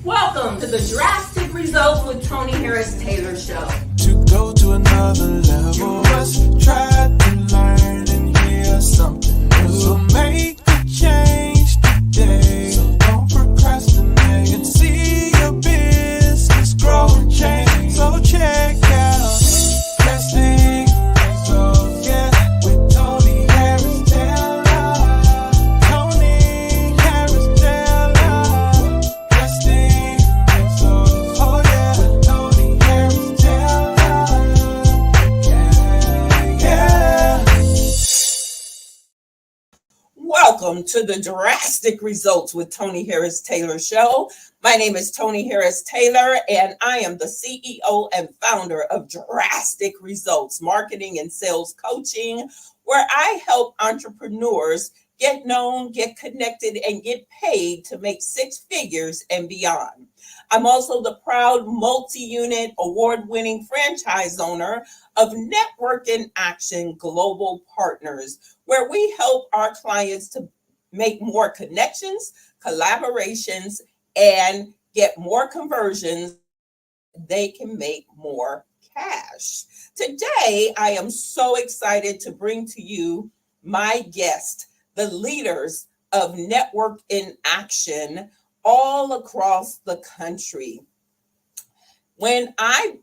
Welcome to the Drastic Results with Toni Harris Taylor show. To go to another level, you must try to learn and hear something new. So make a change today. So don't procrastinate and see your business grow and change. So check out Drastic Results, yeah, with Toni Harris Taylor. Toni Harris Taylor. Drastic Results, oh yeah, with Toni Harris Taylor. Yeah, yeah. Welcome to the Drastic Results with Toni Harris Taylor show. My name is Toni Harris Taylor, and I am the CEO and founder of Drastic Results Marketing and Sales Coaching, where I help entrepreneurs get known, get connected, and get paid to make six figures and beyond. I'm also the proud multi-unit award-winning franchise owner of Network in Action Global Partners, where we help our clients to make more connections, collaborations, and get more conversions. They can make more cash. Today, I am so excited to bring to you my guest, the leaders of Network in Action all across the country. When I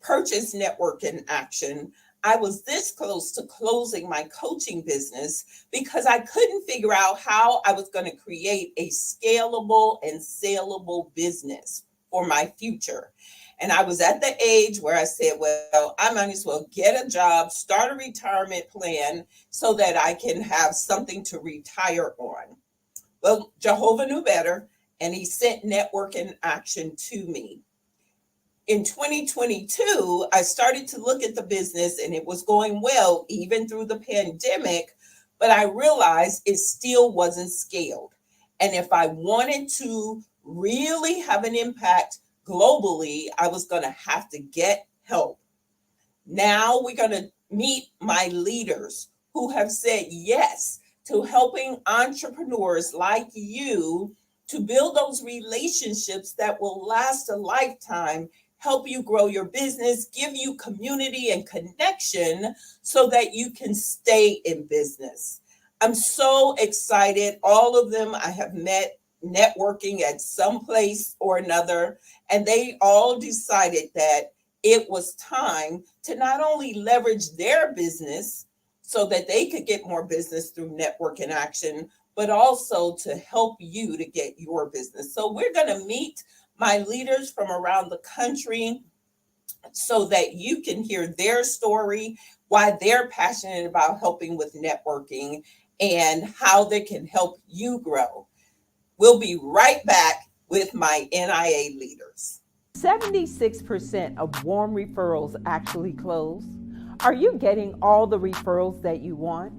purchased Network in Action, I was this close to closing my coaching business because I couldn't figure out how I was going to create a scalable and saleable business for my future. And I was at the age where I said, well, I might as well get a job, start a retirement plan so that I can have something to retire on. Well, Jehovah knew better, and he sent Network in Action to me. In 2022, I started to look at the business and it was going well, even through the pandemic, but I realized it still wasn't scaled. And if I wanted to really have an impact globally, I was going to have to get help. Now we're going to meet my leaders who have said yes to helping entrepreneurs like you to build those relationships that will last a lifetime, help you grow your business, give you community and connection so that you can stay in business. I'm so excited. All of them I have met networking at some place or another, and they all decided that it was time to not only leverage their business so that they could get more business through Network in Action, but also to help you to get your business. So we're going to meet my leaders from around the country so that you can hear their story, why they're passionate about helping with networking, and how they can help you grow. We'll be right back with my NIA leaders. 76% of warm referrals actually close. Are you getting all the referrals that you want?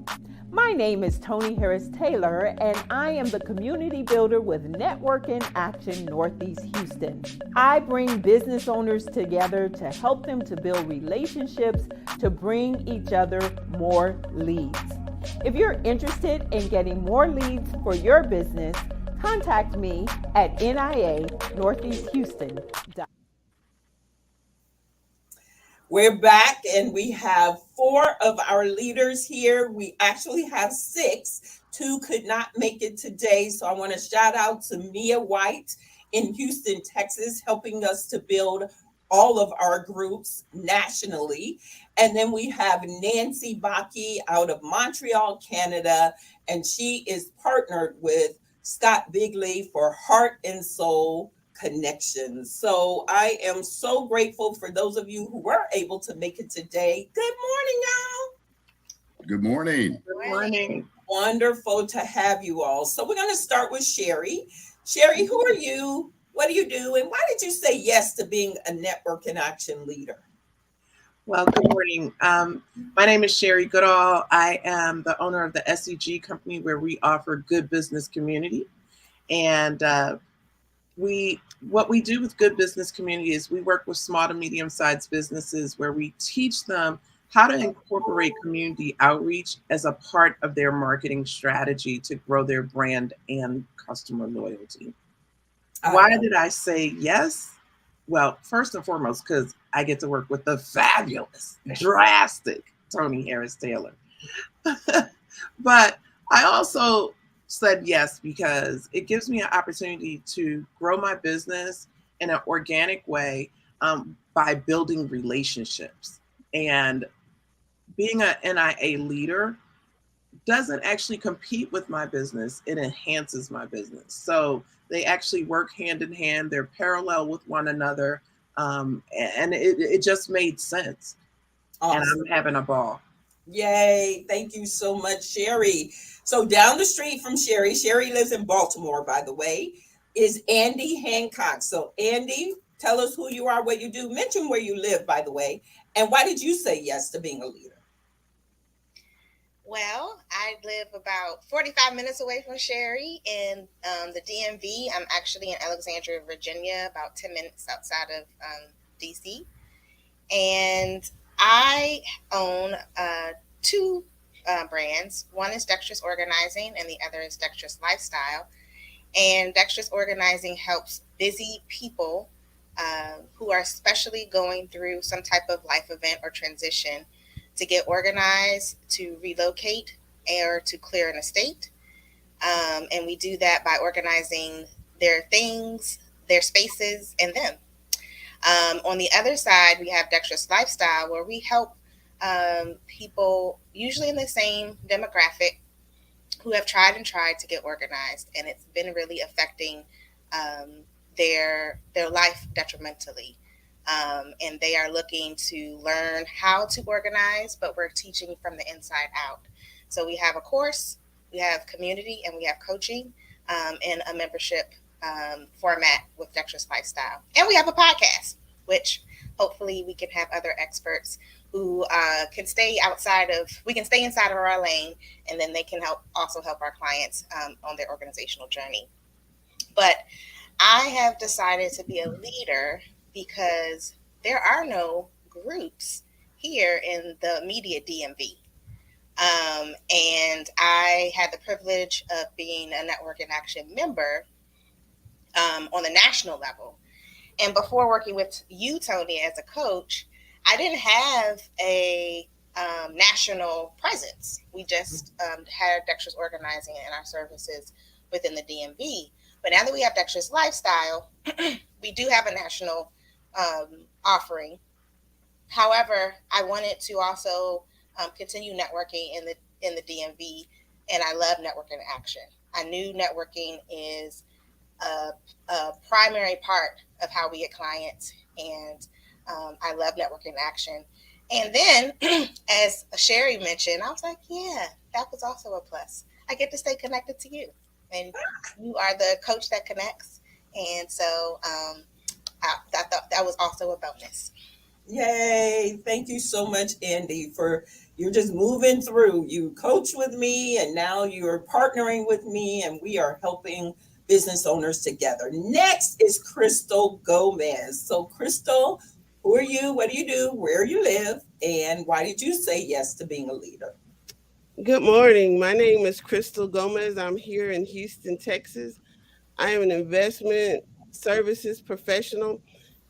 My name is Toni Harris Taylor, and I am the community builder with Network in Action Northeast Houston. I bring business owners together to help them to build relationships to bring each other more leads. If you're interested in getting more leads for your business, contact me at NIA Northeast Houston. We're back and we have 4 of our leaders here. We actually have 6. 2 could not make it today. So I want to shout out to Mia White in Houston, Texas, helping us to build all of our groups nationally. And then we have Nancy Baki out of Montreal, Canada, and she is partnered with Scott Bigley for Heart and Soul Connections. So I am so grateful for those of you who were able to make it today. Good morning, y'all. Good morning. Good morning. Wonderful to have you all. So we're going to start with Sherry. Sherry, who are you? What do you do? And why did you say yes to being a Network in Action leader? Well, good morning. My name is Sherry Goodall. I am the owner of the SEG company where we offer good business community. And what we do with good business community is we work with small to medium-sized businesses where we teach them how to incorporate community outreach as a part of their marketing strategy to grow their brand and customer loyalty. I Why love did I say yes? Well, first and foremost, because I get to work with the fabulous, drastic Toni Harris Taylor. But I also said yes because it gives me an opportunity to grow my business in an organic way, by building relationships. And being an NIA leader doesn't actually compete with my business, it enhances my business. So they actually work hand in hand, they're parallel with one another. And it just made sense. And awesome. I'm having a ball. Yay. Thank you so much, Sherry. So down the street from Sherry, Sherry lives in Baltimore, by the way, is Andy Hancock. So Andy, tell us who you are, what you do. Mention where you live, by the way. And why did you say yes to being a leader? Well, I live about 45 minutes away from Sherry in the DMV. I'm actually in Alexandria, Virginia, about 10 minutes outside of DC. And I own two brands. One is Dexterous Organizing, and the other is Dexterous Lifestyle. And Dexterous Organizing helps busy people who are especially going through some type of life event or transition to get organized, to relocate, or to clear an estate. And we do that by organizing their things, their spaces, and them. On the other side, we have Dexterous Lifestyle, where we help people, usually in the same demographic, who have tried and tried to get organized, and it's been really affecting their life detrimentally. And they are looking to learn how to organize, but we're teaching from the inside out. So we have a course, we have community, and we have coaching in a membership format with Dexterous Lifestyle. And we have a podcast, which hopefully we can have other experts who can stay we can stay inside of our lane, and then they can also help our clients on their organizational journey. But I have decided to be a leader because there are no groups here in the immediate DMV. And I had the privilege of being a Network in Action member on the national level. And before working with you, Toni, as a coach, I didn't have a national presence. We just had Dexterous Organizing and our services within the DMV. But now that we have Dexterous Lifestyle, we do have a national offering. However, I wanted to also continue networking in the DMV, and I love Network in Action. I knew networking is a primary part of how we get clients, and I love Network in Action. And then, as Sherry mentioned, I was like, yeah, that was also a plus. I get to stay connected to you, and you are the coach that connects. And so I thought that was also a bonus. Yay. Thank you so much, Andy, for you're just moving through. You coach with me and now you're partnering with me and we are helping business owners together. Next is Crystal Gomez. So Crystal, who are you? What do you do? Where you live? And why did you say yes to being a leader? Good morning. My name is Crystal Gomez. I'm here in Houston, Texas. I am an investment services professional.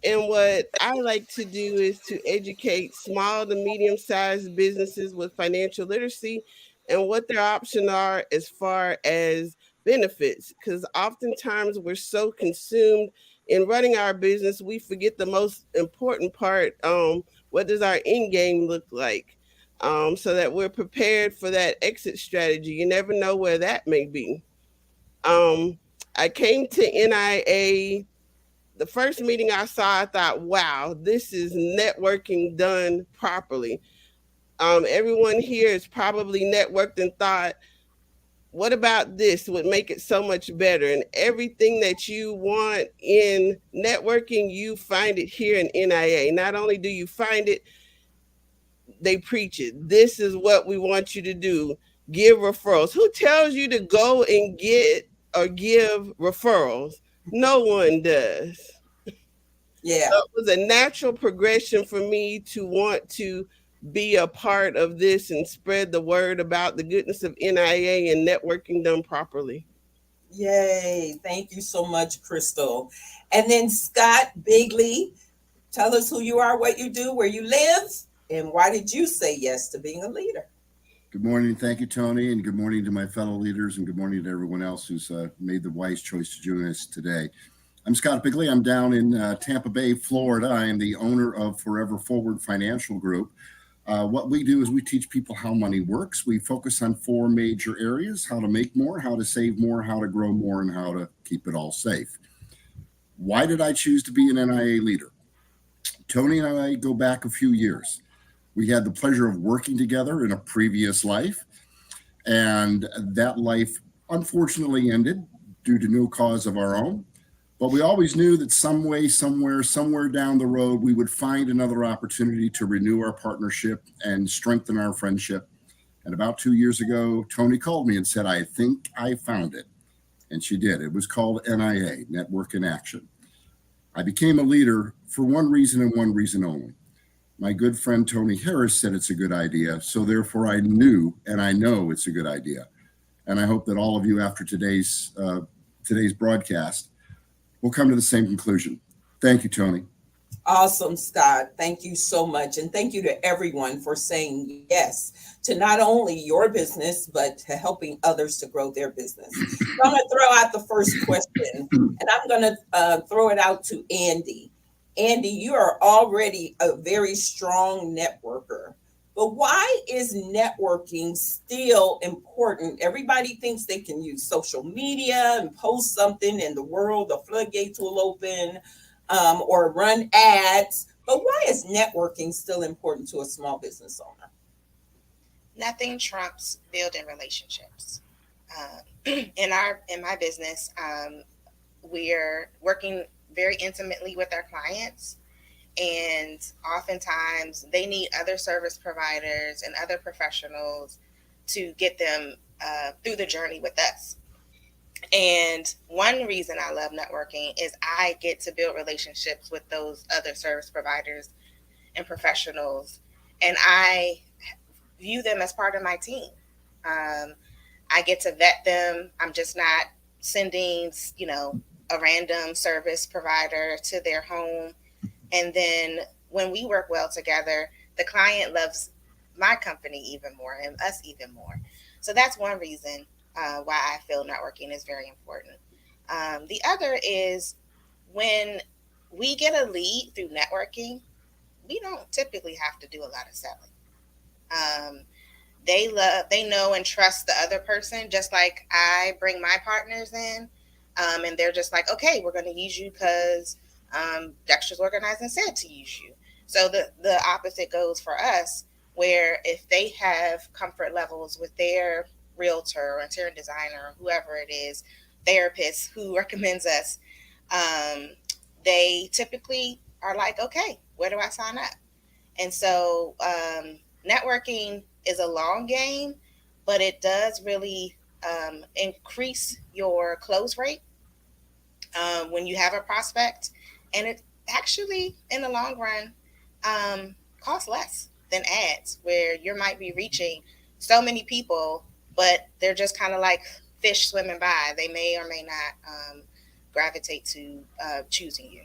And what I like to do is to educate small to medium sized businesses with financial literacy and what their options are as far as benefits. Because oftentimes we're so consumed in running our business, we forget the most important part. What does our end game look like? So that we're prepared for that exit strategy. You never know where that may be. Um, I came to NIA. The first meeting I saw, I thought, wow, this is networking done properly. Everyone here is probably networked and thought, what about this would make it so much better? And everything that you want in networking, you find it here in NIA. Not only do you find it, they preach it. This is what we want you to do. Give referrals. Who tells you to go and get or give referrals? No one does. Yeah. So it was a natural progression for me to want to be a part of this and spread the word about the goodness of NIA and networking done properly. Yay. Thank you so much, Crystal. And then Scott Bigley, tell us who you are, what you do, where you live, and why did you say yes to being a leader? Good morning. Thank you, Tony, and good morning to my fellow leaders, and good morning to everyone else who's made the wise choice to join us today. I'm Scott Bigley. I'm down in Tampa Bay, Florida. I am the owner of Forever Forward Financial Group. What we do is we teach people how money works. We focus on four major areas: how to make more, how to save more, how to grow more, and how to keep it all safe. Why did I choose to be an NIA leader? Tony and I go back a few years. We had the pleasure of working together in a previous life, and that life unfortunately ended due to no cause of our own. But we always knew that some way, somewhere down the road, we would find another opportunity to renew our partnership and strengthen our friendship. And about 2 years ago, Toni called me and said, I think I found it. And she did. It was called NIA, Network in Action. I became a leader for one reason and one reason only. My good friend Toni Harris said it's a good idea, so therefore I knew and I know it's a good idea. And I hope that all of you after today's broadcast will come to the same conclusion. Thank you, Toni. Awesome, Scott. Thank you so much. And thank you to everyone for saying yes to not only your business, but to helping others to grow their business. So I'm going to throw out the first question, and I'm going to throw it out to Andy. Andy, you are already a very strong networker, but why is networking still important? Everybody thinks they can use social media and post something and the world, the floodgates will open, or run ads. But why is networking still important to a small business owner? Nothing trumps building relationships. In my business, we're working very intimately with our clients, and oftentimes they need other service providers and other professionals to get them through the journey with us. And one reason I love networking is I get to build relationships with those other service providers and professionals, and I view them as part of my team. I get to vet them. I'm just not sending, a random service provider to their home. And then when we work well together, the client loves my company even more and us even more. So that's one reason why I feel networking is very important. The other is when we get a lead through networking, we don't typically have to do a lot of selling. They know and trust the other person, just like I bring my partners in. And they're just like, okay, we're going to use you because Dexter's organized and said to use you. So the opposite goes for us, where if they have comfort levels with their realtor or interior designer or whoever it is, therapist who recommends us, they typically are like, okay, where do I sign up? And so networking is a long game, but it does really increase your close rate when you have a prospect, and it actually in the long run costs less than ads, where you might be reaching so many people, but they're just kind of like fish swimming by. They may or may not gravitate to choosing you.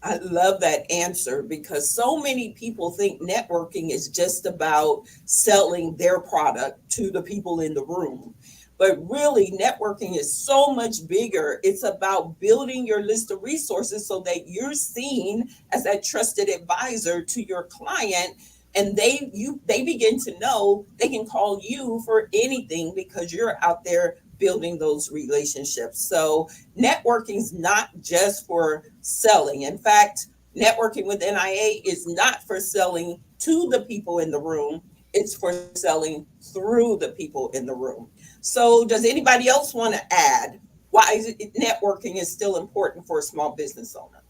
I love that answer, because so many people think networking is just about selling their product to the people in the room. But really, networking is so much bigger. It's about building your list of resources so that you're seen as that trusted advisor to your client, and they begin to know they can call you for anything because you're out there building those relationships. So networking is not just for selling. In fact, networking with NIA is not for selling to the people in the room. It's for selling through the people in the room. So does anybody else want to add why networking is still important for a small business owner?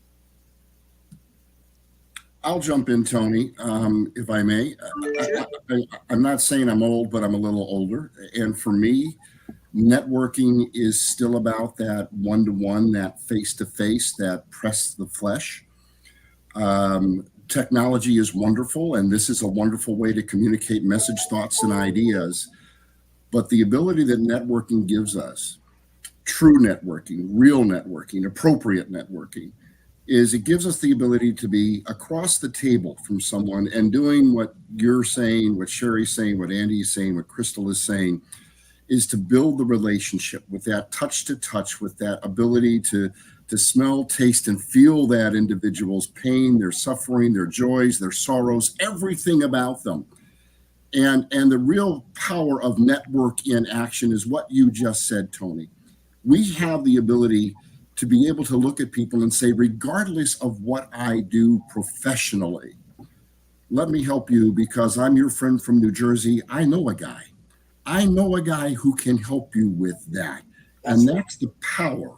I'll jump in, Toni, if I may. I'm not saying I'm old, but I'm a little older. And for me, networking is still about that one-to-one, that face-to-face, that press the flesh. Technology is wonderful, and this is a wonderful way to communicate message, thoughts, and ideas. But the ability that networking gives us true networking, real networking, appropriate networking, is it gives us the ability to be across the table from someone and doing what you're saying, what Sherry's saying, what Andy is saying, what Crystal is saying, is to build the relationship with that touch to touch, with that ability to smell, taste, and feel that individual's pain, their suffering, their joys, their sorrows, everything about them. And the real power of network in action is what you just said, Toni. We have the ability to be able to look at people and say, regardless of what I do professionally, let me help you because I'm your friend from New Jersey. I know a guy. I know a guy who can help you with that. And that's the power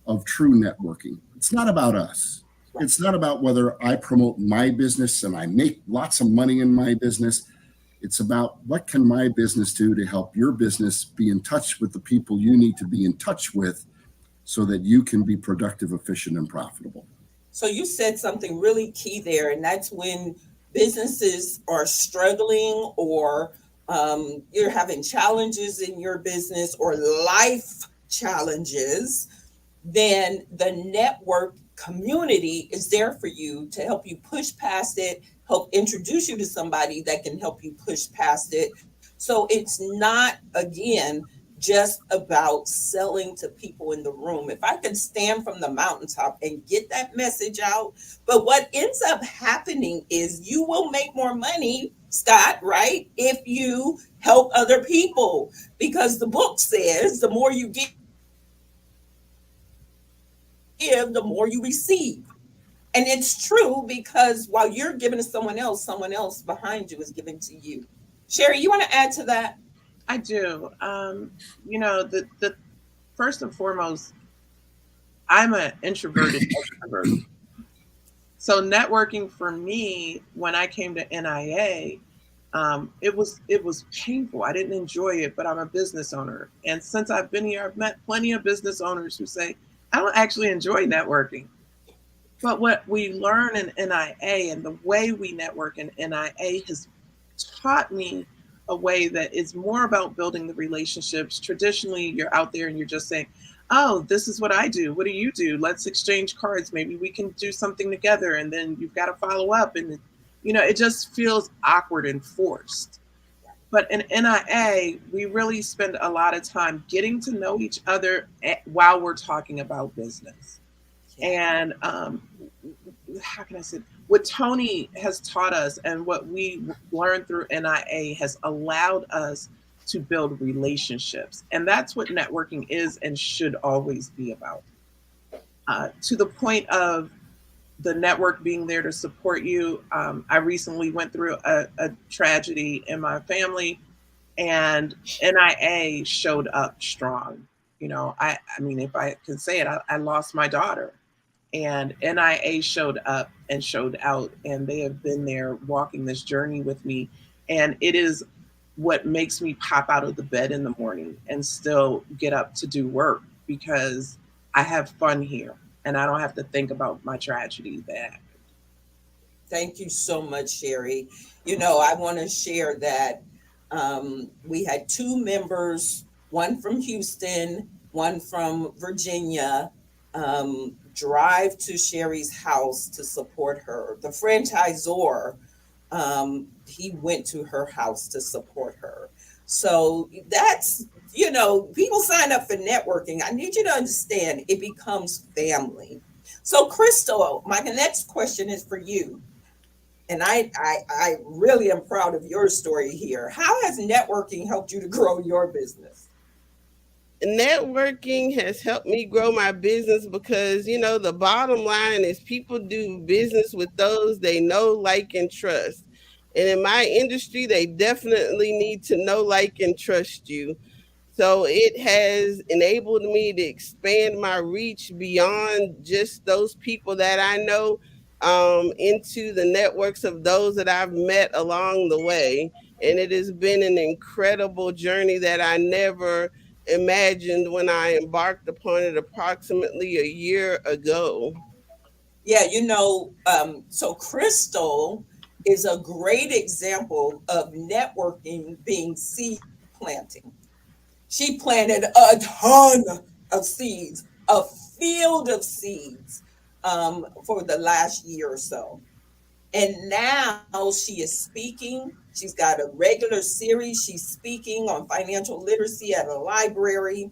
of true networking. It's not about us. It's not about whether I promote my business and I make lots of money in my business. It's about what can my business do to help your business be in touch with the people you need to be in touch with so that you can be productive, efficient, and profitable. So you said something really key there, and that's when businesses are struggling or you're having challenges in your business or life challenges, then the network community is there for you to help you push past it, help introduce you to somebody that can help you push past it. So it's not, again, just about selling to people in the room. If I can stand from the mountaintop and get that message out, but what ends up happening is you will make more money, Scott, right? If you help other people, because the book says the more you give, the more you receive. And it's true because while you're giving to someone else behind you is giving to you. Sherry, you want to add to that? I do. The first and foremost, I'm an introverted extrovert. So networking for me, when I came to NIA, it was painful. I didn't enjoy it, but I'm a business owner. And since I've been here, I've met plenty of business owners who say, I don't actually enjoy networking. But what we learn in NIA and the way we network in NIA has taught me a way that is more about building the relationships. Traditionally, you're out there and you're just saying, oh, this is what I do. What do you do? Let's exchange cards. Maybe we can do something together. And then you've got to follow up. And, it just feels awkward and forced. But in NIA, we really spend a lot of time getting to know each other while we're talking about business. And how can I say, what Toni has taught us and what we learned through NIA has allowed us to build relationships. And that's what networking is and should always be about. To the point of the network being there to support you, I recently went through a tragedy in my family, and NIA showed up strong. I mean, if I can say it, I lost my daughter. And NIA showed up and showed out, and they have been there walking this journey with me. And it is what makes me pop out of the bed in the morning and still get up to do work because I have fun here and I don't have to think about my tragedy that happened. Thank you so much, Sherry. I want to share that we had two members, one from Houston, one from Virginia, drive to Sherry's house to support her. The franchisor, he went to her house to support her. So that's, people sign up for networking. I need you to understand it becomes family. So Crystal, my next question is for you. And I really am proud of your story here. How has networking helped you to grow your business? Networking has helped me grow my business because, the bottom line is people do business with those they know, like, and trust. And in my industry, they definitely need to know, like, and trust you. So it has enabled me to expand my reach beyond just those people that I know, into the networks of those that I've met along the way. And it has been an incredible journey that I never imagined when I embarked upon it approximately a year ago. Yeah, so Crystal is a great example of networking being seed planting. She planted a ton of seeds, a field of seeds for the last year or so. And now she is speaking. She's got a regular series. She's speaking on financial literacy at a library.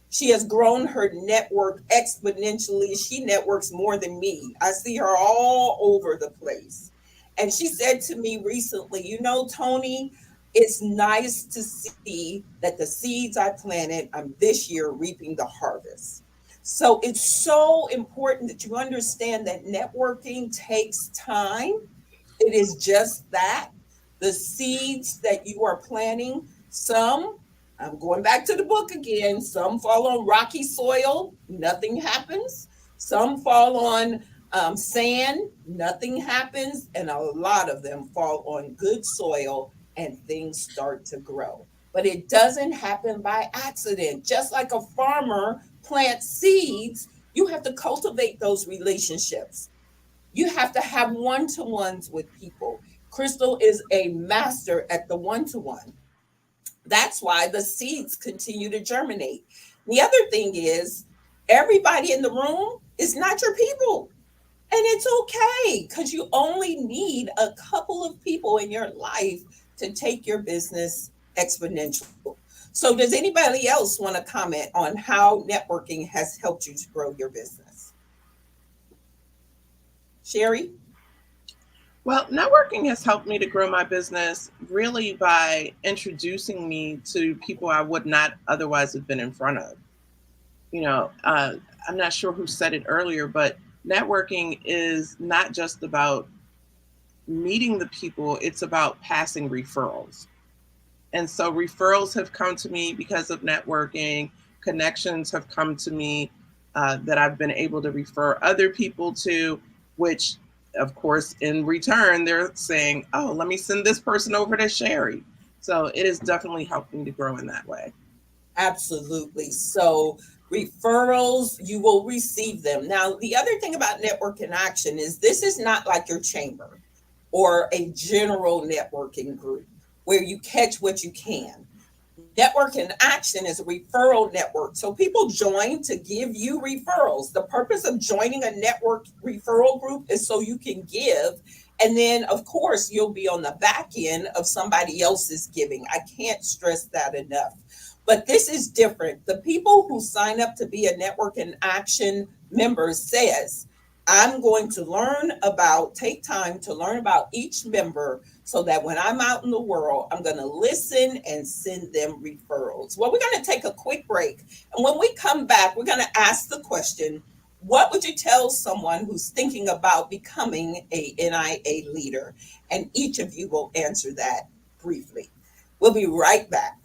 She has grown her network exponentially. She networks more than me. I see her all over the place. And she said to me recently, you know, Toni, it's nice to see that the seeds I planted, I'm this year reaping the harvest. So it's so important that you understand that networking takes time. It is just that. The seeds that you are planting, some, I'm going back to the book again, some fall on rocky soil, nothing happens. Some fall on sand, nothing happens. And a lot of them fall on good soil and things start to grow. But it doesn't happen by accident. Just like a farmer plants seeds, you have to cultivate those relationships. You have to have one-to-ones with people. Crystal is a master at the one-to-one. That's why the seeds continue to germinate. The other thing is, everybody in the room is not your people. And it's okay because you only need a couple of people in your life to take your business exponential. So, does anybody else want to comment on how networking has helped you to grow your business? Sherry? Well, networking has helped me to grow my business really by introducing me to people I would not otherwise have been in front of. I'm not sure who said it earlier, but networking is not just about meeting the people, it's about passing referrals. And so referrals have come to me because of networking. Connections have come to me that I've been able to refer other people to, which, of course, in return, they're saying, oh, let me send this person over to Sherry. So it has definitely helped me to grow in that way. Absolutely. So referrals, you will receive them. Now, the other thing about Network in Action is this is not like your chamber or a general networking group where you catch what you can. Network in Action is a referral network. So people join to give you referrals. The purpose of joining a network referral group is so you can give. And then, of course, you'll be on the back end of somebody else's giving. I can't stress that enough. But this is different. The people who sign up to be a Network in Action member says, I'm going to take time to learn about each member so that when I'm out in the world, I'm going to listen and send them referrals. Well, we're going to take a quick break. And when we come back, we're going to ask the question, what would you tell someone who's thinking about becoming a NIA leader? And each of you will answer that briefly. We'll be right back.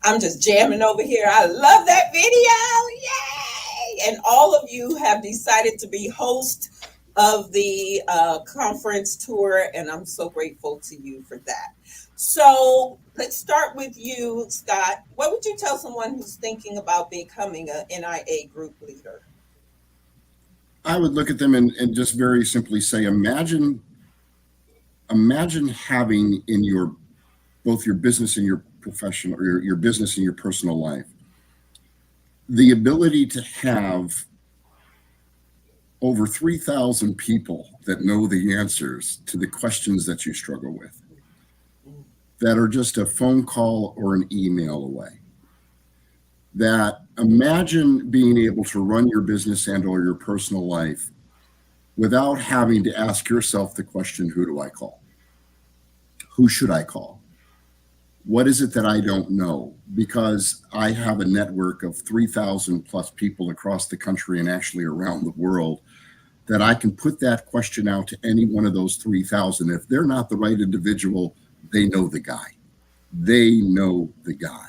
I'm just jamming over here. I love that video. Yay! And all of you have decided to be hosts of the conference tour, and I'm so grateful to you for that. So let's start with you, Scott. What would you tell someone who's thinking about becoming an NIA group leader? I would look at them and just very simply say, imagine having in your both your business and your professional, or your business and your personal life, the ability to have over 3,000 people that know the answers to the questions that you struggle with, that are just a phone call or an email away. That imagine being able to run your business and or your personal life without having to ask yourself the question, who do I call? Who should I call? What is it that I don't know? Because I have a network of 3,000 plus people across the country and actually around the world, that I can put that question out to any one of those 3,000. If they're not the right individual, they know the guy. They know the guy.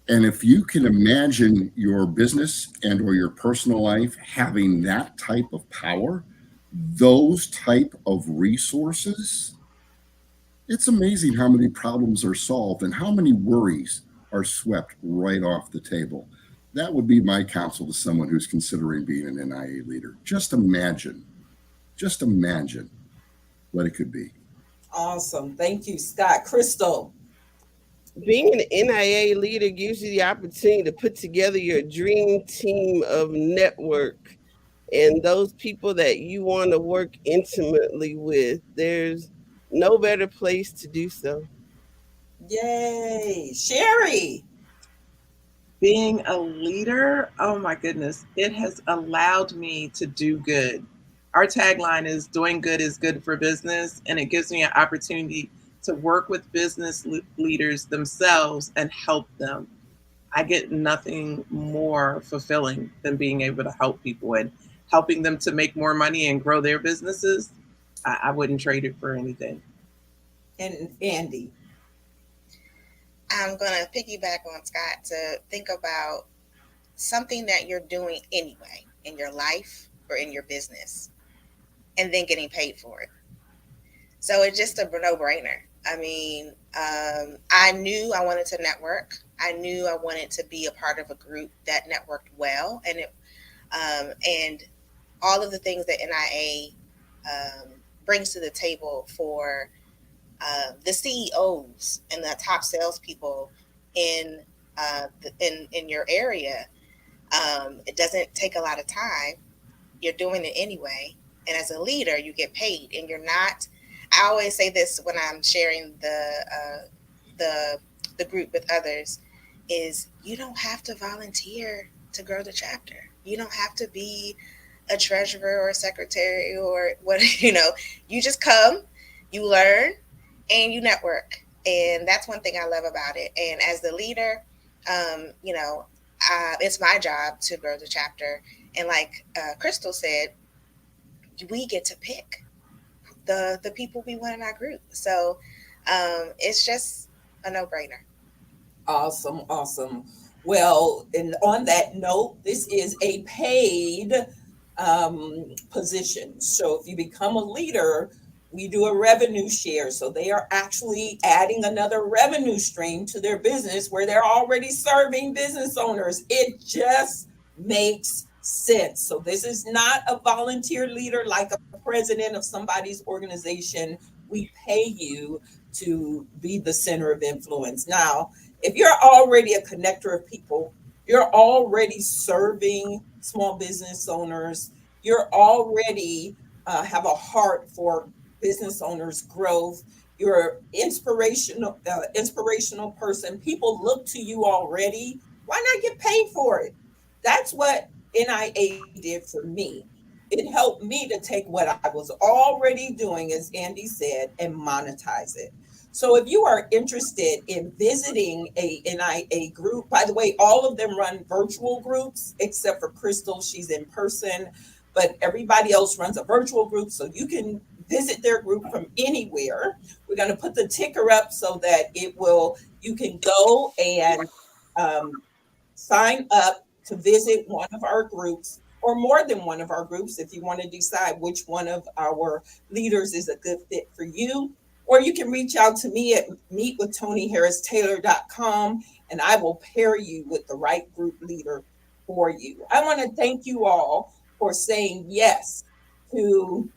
And if you can imagine your business and or your personal life having that type of power, those type of resources, it's amazing how many problems are solved and how many worries are swept right off the table. That would be my counsel to someone who's considering being an NIA leader. Just imagine what it could be. Awesome. Thank you, Scott. Crystal. Being an NIA leader gives you the opportunity to put together your dream team of network and those people that you want to work intimately with. There's no better place to do so. Yay. Sherry. Being a leader, oh my goodness, it has allowed me to do good. Our tagline is doing good is good for business, and it gives me an opportunity to work with business leaders themselves and help them. I get nothing more fulfilling than being able to help people and helping them to make more money and grow their businesses. I wouldn't trade it for anything. And Andy. I'm going to piggyback on Scott to think about something that you're doing anyway in your life or in your business and then getting paid for it. So it's just a no-brainer. I mean, I knew I wanted to network. I knew I wanted to be a part of a group that networked well, and all of the things that NIA brings to the table for the CEOs and the top salespeople in your area. It doesn't take a lot of time. You're doing it anyway, and as a leader, you get paid, and you're not. I always say this when I'm sharing the group with others: is you don't have to volunteer to grow the chapter. You don't have to be a treasurer or a secretary or what. You just come, you learn, and you network. And that's one thing I love about it. And as the leader, it's my job to grow the chapter. And like Crystal said, we get to pick the people we want in our group. So it's just a no-brainer. Awesome. Well, and on that note, this is a paid position. So if you become a leader, we do a revenue share. So they are actually adding another revenue stream to their business where they're already serving business owners. It just makes sense. So this is not a volunteer leader like a president of somebody's organization. We pay you to be the center of influence. Now, if you're already a connector of people, you're already serving small business owners, you're already have a heart for business owners' growth, you're inspirational person. People look to you already. Why not get paid for it? That's what NIA did for me. It helped me to take what I was already doing, as Andy said, and monetize it. So if you are interested in visiting a NIA group, by the way, all of them run virtual groups except for Crystal, she's in person, but everybody else runs a virtual group, so you can visit their group from anywhere. We're going to put the ticker up so that you can go and sign up to visit one of our groups or more than one of our groups if you want to decide which one of our leaders is a good fit for you. Or you can reach out to me at meetwithtoniharristaylor.com, and I will pair you with the right group leader for you. I want to thank you all for saying yes to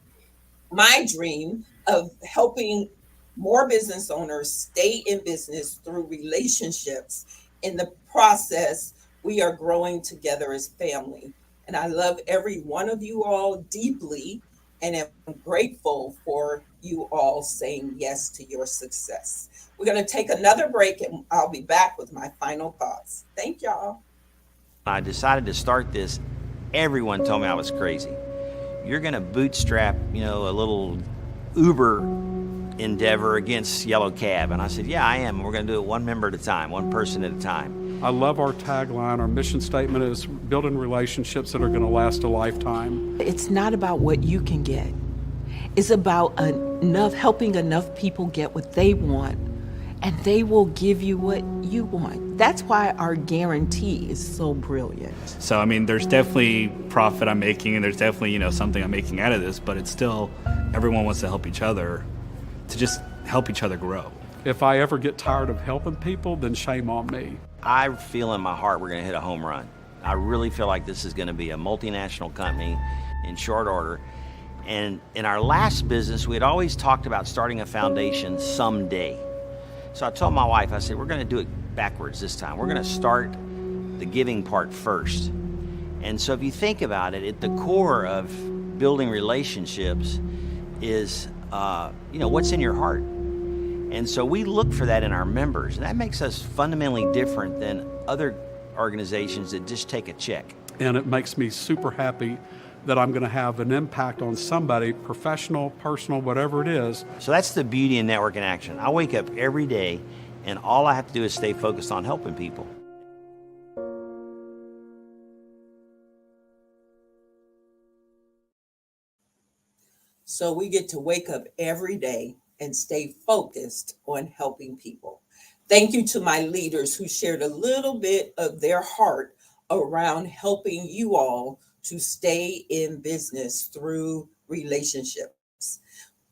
my dream of helping more business owners stay in business through relationships. In the process, we are growing together as family. And I love every one of you all deeply, and am grateful for you all saying yes to your success. We're going to take another break, and I'll be back with my final thoughts. Thank y'all. I decided to start this. Everyone told me I was crazy. You're going to bootstrap, a little Uber endeavor against Yellow Cab. And I said, yeah, I am. We're going to do it one member at a time, one person at a time. I love our tagline. Our mission statement is building relationships that are going to last a lifetime. It's not about what you can get. It's about helping enough people get what they want, and they will give you what you want. That's why our guarantee is so brilliant. So, there's definitely profit I'm making, and there's definitely, something I'm making out of this, but it's still, everyone wants to help each other, to just help each other grow. If I ever get tired of helping people, then shame on me. I feel in my heart we're going to hit a home run. I really feel like this is going to be a multinational company in short order. And in our last business, we had always talked about starting a foundation someday. So I told my wife, I said, we're going to do it backwards this time. We're going to start the giving part first. And so if you think about it, at the core of building relationships is, what's in your heart. And so we look for that in our members. And that makes us fundamentally different than other organizations that just take a check. And it makes me super happy that I'm going to have an impact on somebody, professional, personal, whatever it is. So that's the beauty in Network in Action. I wake up every day, and all I have to do is stay focused on helping people. So we get to wake up every day and stay focused on helping people. Thank you to my leaders who shared a little bit of their heart around helping you all to stay in business through relationships.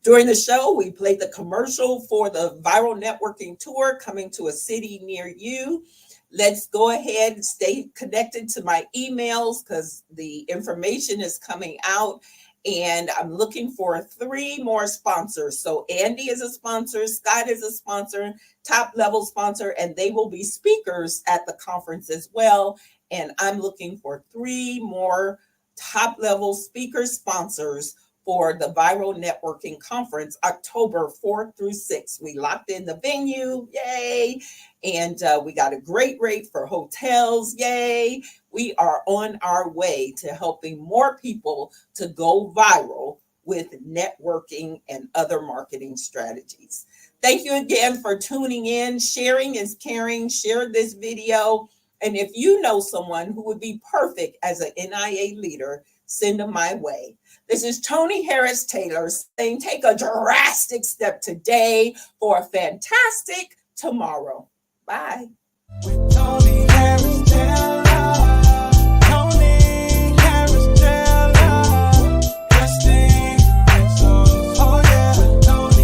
During the show, we played the commercial for the Viral Networking Tour coming to a city near you. Let's go ahead and stay connected to my emails because the information is coming out. And I'm looking for 3 more sponsors. So Andy is a sponsor, Scott is a sponsor, top level sponsor, and they will be speakers at the conference as well. And I'm looking for 3 more top level speaker sponsors for the Viral Networking Conference, October 4th through 6th. We locked in the venue, yay. And we got a great rate for hotels, yay. We are on our way to helping more people to go viral with networking and other marketing strategies. Thank you again for tuning in. Sharing is caring. Share this video. And if you know someone who would be perfect as an NIA leader, send them my way. This is Toni Harris Taylor saying take a drastic step today for a fantastic tomorrow. Bye.